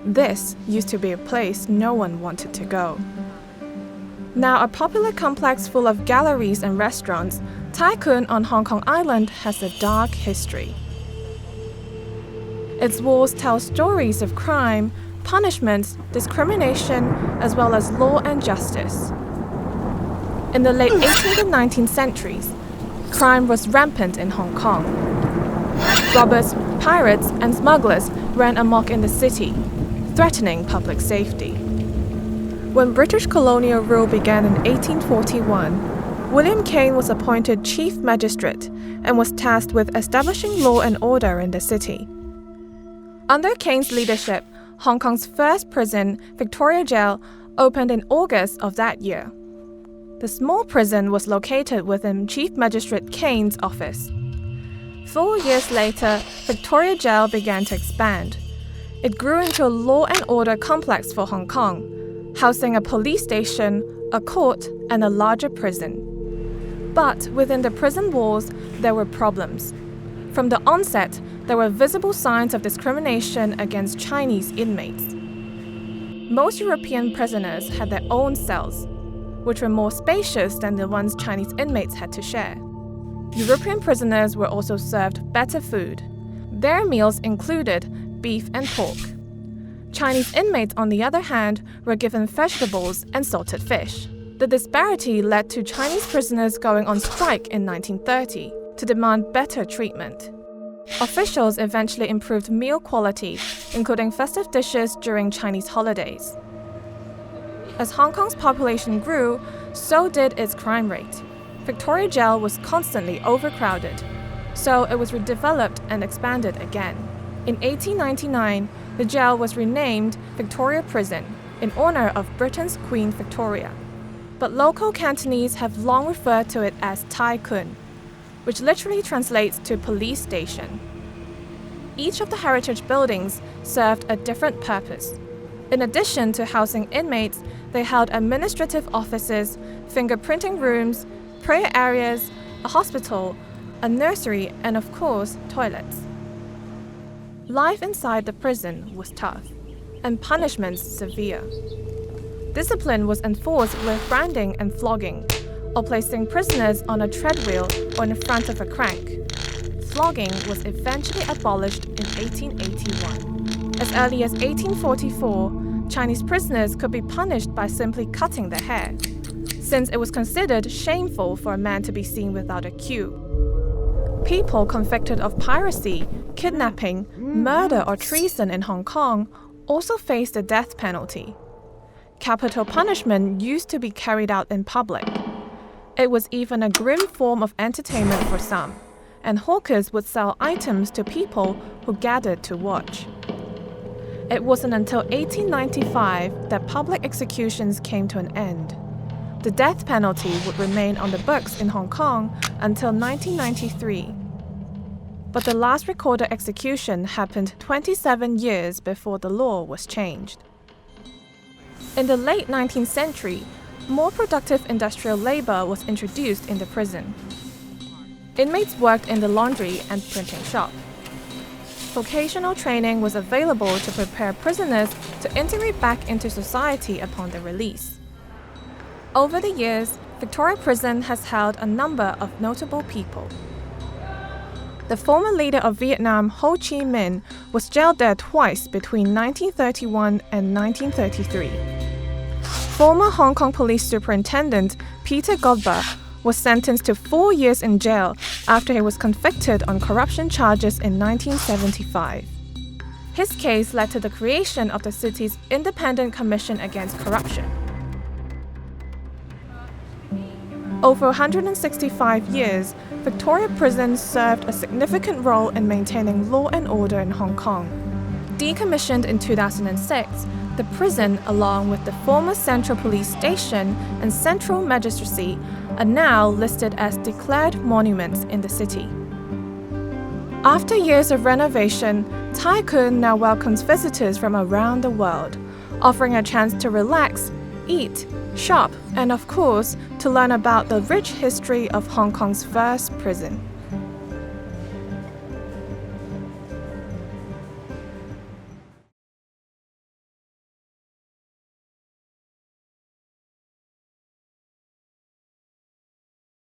This used to be a place no one wanted to go. Now a popular complex full of galleries and restaurants, Tai Kwun on Hong Kong Island has a dark history. Its walls tell stories of crime, punishment, discrimination, as well as law and justice. In the late 18th and 19th centuries, crime was rampant in Hong Kong. Robbers, pirates, and smugglers ran amok in the city, threatening public safety. When British colonial rule began in 1841, William Cain was appointed Chief Magistrate and was tasked with establishing law and order in the city. Under Cain's leadership, Hong Kong's first prison, Victoria Jail, opened in August of that year. The small prison was located within Chief Magistrate Cain's office. 4 years later, Victoria Jail began to expand. It grew into a law and order complex for Hong Kong, housing a police station, a court, and a larger prison. But within the prison walls, there were problems. From the onset, there were visible signs of discrimination against Chinese inmates. Most European prisoners had their own cells, which were more spacious than the ones Chinese inmates had to share. European prisoners were also served better food. Their meals included beef and pork. Chinese inmates, on the other hand, were given vegetables and salted fish. The disparity led to Chinese prisoners going on strike in 1930 to demand better treatment. Officials eventually improved meal quality, including festive dishes during Chinese holidays. As Hong Kong's population grew, so did its crime rate. Victoria Jail was constantly overcrowded, so it was redeveloped and expanded again. In 1899, the jail was renamed Victoria Prison in honor of Britain's Queen Victoria. But local Cantonese have long referred to it as Tai Kwun, which literally translates to police station. Each of the heritage buildings served a different purpose. In addition to housing inmates, they held administrative offices, fingerprinting rooms, prayer areas, a hospital, a nursery, and of course, toilets. Life inside the prison was tough, and punishments severe. Discipline was enforced with branding and flogging, or placing prisoners on a treadwheel or in front of a crank. Flogging was eventually abolished in 1881. As early as 1844, Chinese prisoners could be punished by simply cutting their hair, since it was considered shameful for a man to be seen without a queue. People convicted of piracy, kidnapping, murder, or treason in Hong Kong also faced the death penalty. Capital punishment used to be carried out in public. It was even a grim form of entertainment for some, and hawkers would sell items to people who gathered to watch. It wasn't until 1895 that public executions came to an end. The death penalty would remain on the books in Hong Kong until 1993. But the last recorded execution happened 27 years before the law was changed. In the late 19th century, more productive industrial labor was introduced in the prison. Inmates worked in the laundry and printing shop. Vocational training was available to prepare prisoners to integrate back into society upon their release. Over the years, Victoria Prison has held a number of notable people. The former leader of Vietnam, Ho Chi Minh, was jailed there twice between 1931 and 1933. Former Hong Kong Police Superintendent Peter Godber was sentenced to 4 years in jail after he was convicted on corruption charges in 1975. His case led to the creation of the city's Independent Commission Against Corruption. Over 165 years, Victoria Prison served a significant role in maintaining law and order in Hong Kong. Decommissioned in 2006, the prison, along with the former Central Police Station and Central Magistracy, are now listed as declared monuments in the city. After years of renovation, Tai Kwun now welcomes visitors from around the world, offering a chance to relax, eat, shop, and of course, to learn about the rich history of Hong Kong's first prison.